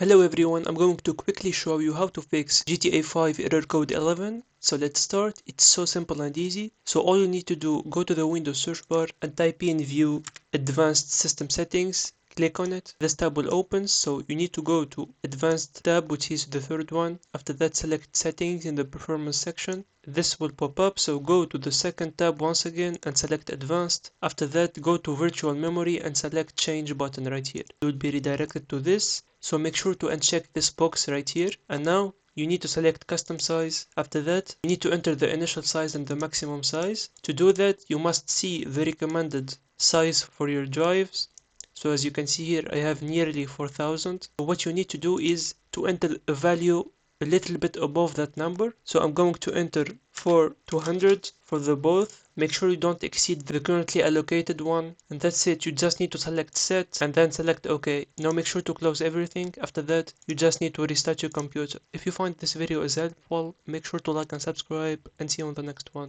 Hello everyone, I'm going to quickly show you how to fix GTA 5 error code 11. So let's start. It's so simple and easy. So all you need to do, go to the Windows search bar and type in View Advanced System Settings. Click on it. This tab will open. So you need to go to Advanced tab, which is the third one. After that, select Settings in the Performance section. This will pop up. So go to the second tab once again and select Advanced. After that, go to Virtual Memory and select Change button right here. You will be redirected to this. So make sure to uncheck this box right here. And now you need to select custom size. After that, you need to enter the initial size and the maximum size. To do that, you must see the recommended size for your drives. So as you can see here, I have nearly 4000. So what you need to do is to enter a value a little bit above that number. So I'm going to enter 4200 for the both. Make sure you don't exceed the currently allocated one. And that's it. You just need to select set and then select OK. Now make sure to close everything. After that, you just need to restart your computer. If you find this video is helpful, make sure to like and subscribe, and see you on the next one.